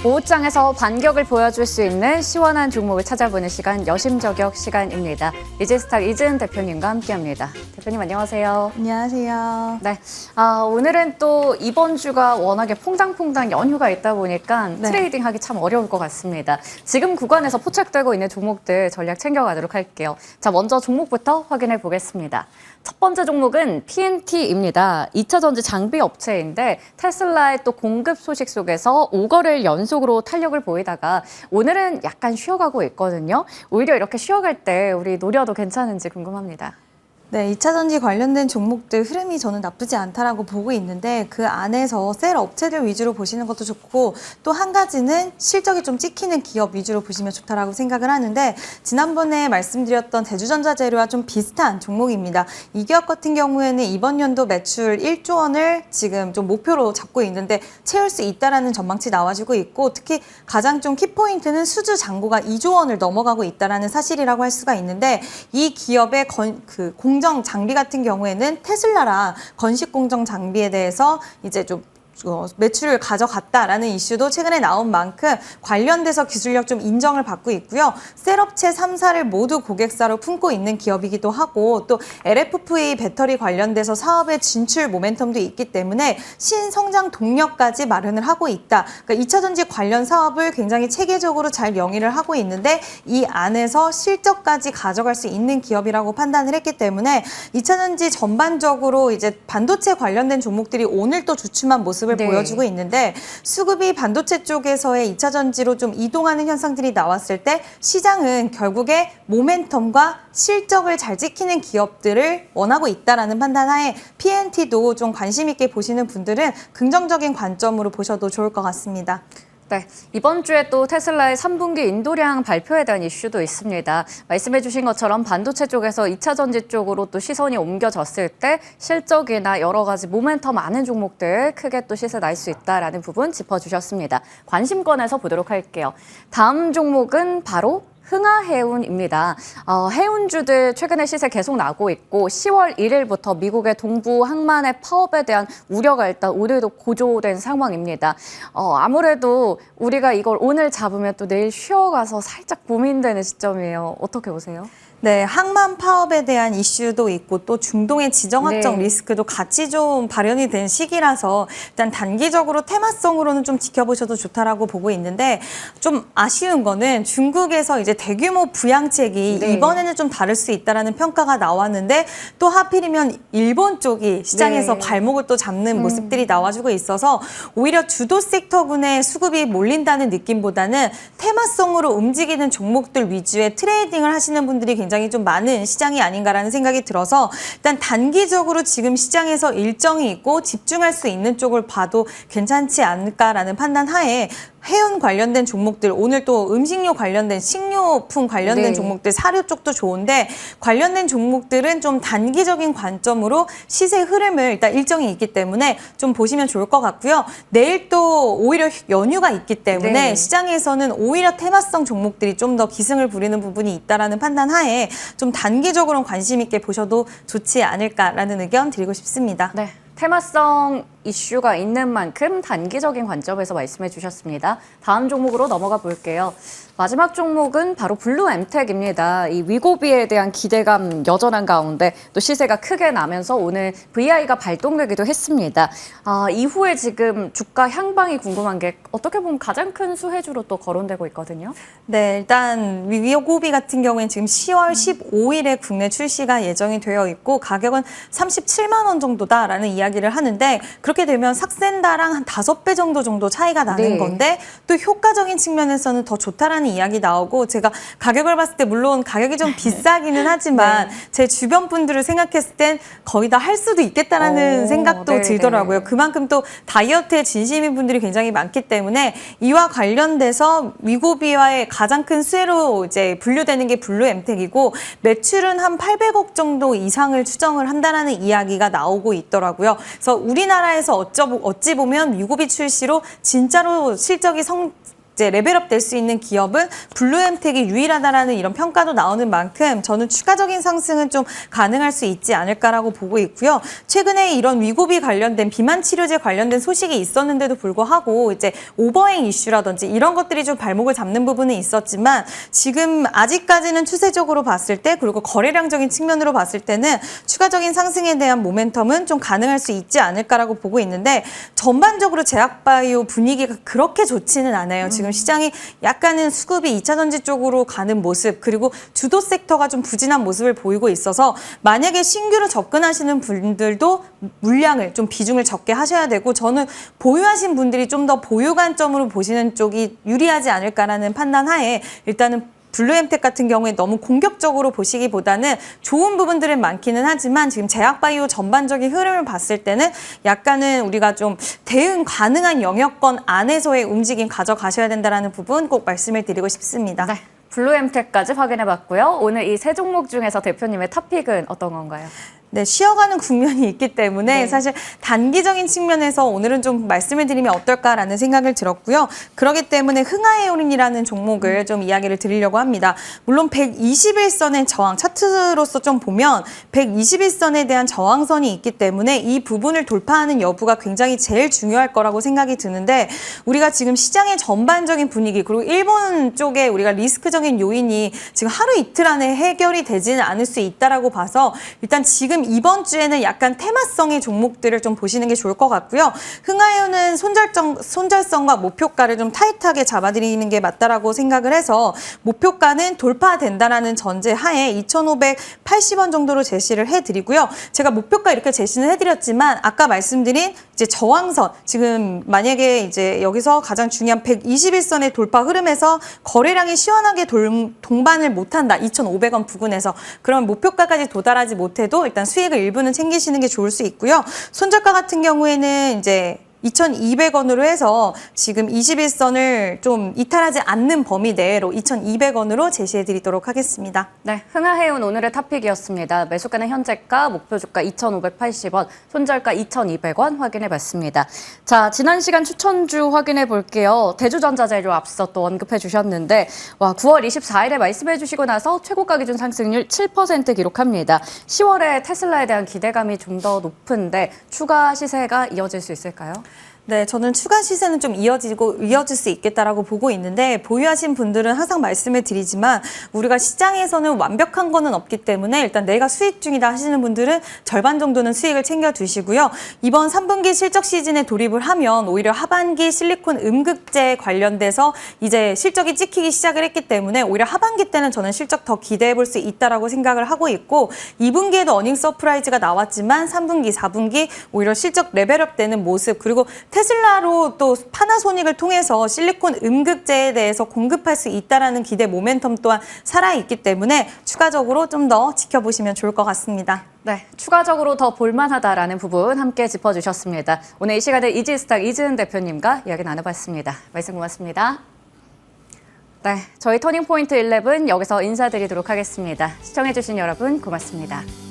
오후장에서 반격을 보여줄 수 있는 시원한 종목을 찾아보는 시간, 여심저격 시간입니다. 이지스탁 이지은 대표님과 함께합니다. 대표님 안녕하세요. 안녕하세요. 네, 오늘은 또 이번 주가 워낙에 퐁당퐁당 연휴가 있다 보니까 트레이딩하기 참 어려울 것 같습니다. 지금 구간에서 포착되고 있는 종목들 전략 챙겨가도록 할게요. 자, 먼저 종목부터 확인해 보겠습니다. 첫 번째 종목은 PNT입니다. 2차 전지 장비 업체인데 테슬라의 또 공급 소식 속에서 5거래일 연속으로 탄력을 보이다가 오늘은 약간 쉬어가고 있거든요. 오히려 이렇게 쉬어갈 때 우리 노려도 괜찮은지 궁금합니다. 네, 2차 전지 관련된 종목들 흐름이 저는 나쁘지 않다라고 보고 있는데 그 안에서 셀 업체들 위주로 보시는 것도 좋고 또 한 가지는 실적이 좀 찍히는 기업 위주로 보시면 좋다라고 생각을 하는데 지난번에 말씀드렸던 대주전자재료와 좀 비슷한 종목입니다. 이 기업 같은 경우에는 이번 연도 매출 1조 원을 지금 좀 목표로 잡고 있는데 채울 수 있다라는 전망치 나와주고 있고 특히 가장 좀 키포인트는 수주 잔고가 2조 원을 넘어가고 있다라는 사실이라고 할 수가 있는데 이 기업의 공정 장비 같은 경우에는 테슬라랑 건식 공정 장비에 대해서 이제 좀 매출을 가져갔다라는 이슈도 최근에 나온 만큼 관련돼서 기술력 좀 인정을 받고 있고요. 셀업체 3사를 모두 고객사로 품고 있는 기업이기도 하고 또 LFV 배터리 관련돼서 사업의 진출 모멘텀도 있기 때문에 신성장 동력까지 마련을 하고 있다. 그러니까 2차 전지 관련 사업을 굉장히 체계적으로 잘 영위를 하고 있는데 이 안에서 실적까지 가져갈 수 있는 기업이라고 판단을 했기 때문에 2차 전지 전반적으로 이제 반도체 관련된 종목들이 오늘 또 주춤한 모습을 보여주고 있는데 수급이 반도체 쪽에서의 2차 전지로 좀 이동하는 현상들이 나왔을 때 시장은 결국에 모멘텀과 실적을 잘 지키는 기업들을 원하고 있다라는 판단하에 PNT도 좀 관심 있게 보시는 분들은 긍정적인 관점으로 보셔도 좋을 것 같습니다. 네, 이번 주에 또 테슬라의 3분기 인도량 발표에 대한 이슈도 있습니다. 말씀해 주신 것처럼 반도체 쪽에서 2차 전지 쪽으로 또 시선이 옮겨졌을 때 실적이나 여러 가지 모멘텀 많은 종목들 크게 또 시세 날 수 있다라는 부분 짚어주셨습니다. 관심권에서 보도록 할게요. 다음 종목은 바로 흥하해운입니다. 해운주들 최근에 시세 계속 나고 있고 10월 1일부터 미국의 동부 항만의 파업에 대한 우려가 일단 오늘도 고조된 상황입니다. 아무래도 우리가 이걸 오늘 잡으면 또 내일 쉬어가서 살짝 고민되는 시점이에요. 어떻게 보세요? 네, 항만 파업에 대한 이슈도 있고 또 중동의 지정학적 리스크도 같이 좀 발현이 된 시기라서 일단 단기적으로 테마성으로는 좀 지켜보셔도 좋다라고 보고 있는데 좀 아쉬운 거는 중국에서 이제 대규모 부양책이 이번에는 좀 다를 수 있다라는 평가가 나왔는데 또 하필이면 일본 쪽이 시장에서 발목을 또 잡는 모습들이 나와주고 있어서 오히려 주도 섹터군의 수급이 몰린다는 느낌보다는 테마성으로 움직이는 종목들 위주의 트레이딩을 하시는 분들이 굉장히 좀 많은 시장이 아닌가라는 생각이 들어서 일단 단기적으로 지금 시장에서 일정이 있고 집중할 수 있는 쪽을 봐도 괜찮지 않을까라는 판단 하에 해운 관련된 종목들 오늘 또 음식료 관련된 식료품 관련된 종목들 사료 쪽도 좋은데 관련된 종목들은 좀 단기적인 관점으로 시세 흐름을 일단 일정이 있기 때문에 좀 보시면 좋을 것 같고요. 내일 또 오히려 연휴가 있기 때문에 시장에서는 오히려 테마성 종목들이 좀 더 기승을 부리는 부분이 있다라는 판단 하에 좀 단기적으로는 관심 있게 보셔도 좋지 않을까라는 의견 드리고 싶습니다. 네. 테마성 이슈가 있는 만큼 단기적인 관점에서 말씀해 주셨습니다. 다음 종목으로 넘어가 볼게요. 마지막 종목은 바로 블루엠텍입니다. 이 위고비에 대한 기대감 여전한 가운데 또 시세가 크게 나면서 오늘 VI가 발동되기도 했습니다. 이후에 지금 주가 향방이 궁금한 게 어떻게 보면 가장 큰 수혜주로 또 거론되고 있거든요. 네, 일단 위고비 같은 경우에는 지금 10월 15일에 국내 출시가 예정이 되어 있고 가격은 37만 원 정도다라는 이야기를 하는데 그렇게 되면 삭센다랑 한 5배 정도 차이가 나는 건데 또 효과적인 측면에서는 더 좋다라는 이야기 나오고 제가 가격을 봤을 때 물론 가격이 좀 비싸기는 하지만 제 주변 분들을 생각했을 땐 거의 다 할 수도 있겠다라는 생각도 들더라고요. 그만큼 또 다이어트에 진심인 분들이 굉장히 많기 때문에 이와 관련돼서 위고비와의 가장 큰 수혜로 이제 분류되는 게 블루엠텍이고 매출은 한 800억 정도 이상을 추정을 한다라는 이야기가 나오고 있더라고요. 그래서 우리나라에서 어찌 보면 위고비 출시로 진짜로 실적이 이제 레벨업 될 수 있는 기업은 블루엠텍이 유일하다라는 이런 평가도 나오는 만큼 저는 추가적인 상승은 좀 가능할 수 있지 않을까라고 보고 있고요. 최근에 이런 위고비 관련된 비만 치료제 관련된 소식이 있었는데도 불구하고 이제 오버행 이슈라든지 이런 것들이 좀 발목을 잡는 부분은 있었지만 지금 아직까지는 추세적으로 봤을 때 그리고 거래량적인 측면으로 봤을 때는 추가적인 상승에 대한 모멘텀은 좀 가능할 수 있지 않을까라고 보고 있는데 전반적으로 제약바이오 분위기가 그렇게 좋지는 않아요. 지금 시장이 약간은 수급이 2차 전지 쪽으로 가는 모습 그리고 주도 섹터가 좀 부진한 모습을 보이고 있어서 만약에 신규로 접근하시는 분들도 물량을 좀 비중을 적게 하셔야 되고 저는 보유하신 분들이 좀 더 보유 관점으로 보시는 쪽이 유리하지 않을까라는 판단 하에 일단은 블루엠텍 같은 경우에 너무 공격적으로 보시기보다는 좋은 부분들은 많기는 하지만 지금 제약바이오 전반적인 흐름을 봤을 때는 약간은 우리가 좀 대응 가능한 영역권 안에서의 움직임 가져가셔야 된다는 부분 꼭 말씀을 드리고 싶습니다. 네. 블루엠텍까지 확인해봤고요. 오늘 이 세 종목 중에서 대표님의 탑픽은 어떤 건가요? 네, 쉬어가는 국면이 있기 때문에 네. 사실 단기적인 측면에서 오늘은 좀 말씀을 드리면 어떨까라는 생각을 들었고요. 그렇기 때문에 흥하에어린이라는 종목을 좀 이야기를 드리려고 합니다. 물론 121선의 저항, 차트로서 좀 보면 121선에 대한 저항선이 있기 때문에 이 부분을 돌파하는 여부가 굉장히 제일 중요할 거라고 생각이 드는데 우리가 지금 시장의 전반적인 분위기 그리고 일본 쪽에 우리가 리스크적인 요인이 지금 하루 이틀 안에 해결이 되지는 않을 수 있다라고 봐서 일단 지금 이번 주에는 약간 테마성의 종목들을 좀 보시는 게 좋을 것 같고요. 흥하유는 손절성과 목표가를 좀 타이트하게 잡아드리는 게 맞다라고 생각을 해서 목표가는 돌파된다라는 전제 하에 2,580원 정도로 제시를 해드리고요. 제가 목표가 이렇게 제시는 해드렸지만 아까 말씀드린 이제 저항선 지금 만약에 이제 여기서 가장 중요한 121선의 돌파 흐름에서 거래량이 시원하게 동반을 못한다. 2,500원 부근에서 그럼 목표가까지 도달하지 못해도 일단 수익을 일부는 챙기시는 게 좋을 수 있고요. 손절가 같은 경우에는 이제 2,200원으로 해서 지금 21선을 좀 이탈하지 않는 범위 내로 2,200원으로 제시해 드리도록 하겠습니다. 네, 흥하해운 오늘의 탑픽이었습니다. 매수가는 현재가, 목표주가 2,580원, 손절가 2,200원 확인해봤습니다. 자, 지난 시간 추천주 확인해 볼게요. 대주전자재료 앞서 또 언급해 주셨는데 9월 24일에 말씀해 주시고 나서 최고가 기준 상승률 7% 기록합니다. 10월에 테슬라에 대한 기대감이 좀 더 높은데 추가 시세가 이어질 수 있을까요? 네, 저는 추가 시세는 좀 이어질 수 있겠다라고 보고 있는데 보유하신 분들은 항상 말씀을 드리지만 우리가 시장에서는 완벽한 거는 없기 때문에 일단 내가 수익 중이다 하시는 분들은 절반 정도는 수익을 챙겨 두시고요. 이번 3분기 실적 시즌에 돌입을 하면 오히려 하반기 실리콘 음극재 관련돼서 이제 실적이 찍히기 시작을 했기 때문에 오히려 하반기 때는 저는 실적 더 기대해 볼 수 있다라고 생각을 하고 있고 2분기에도 어닝 서프라이즈가 나왔지만 3분기, 4분기 오히려 실적 레벨업 되는 모습 그리고 테슬라로 또 파나소닉을 통해서 실리콘 음극재에 대해서 공급할 수 있다라는 기대 모멘텀 또한 살아있기 때문에 추가적으로 좀 더 지켜보시면 좋을 것 같습니다. 네, 추가적으로 더 볼만하다라는 부분 함께 짚어주셨습니다. 오늘 이 시간에 이지스탁 이지은 대표님과 이야기 나눠봤습니다. 말씀 고맙습니다. 네, 저희 터닝포인트 11 여기서 인사드리도록 하겠습니다. 시청해주신 여러분 고맙습니다.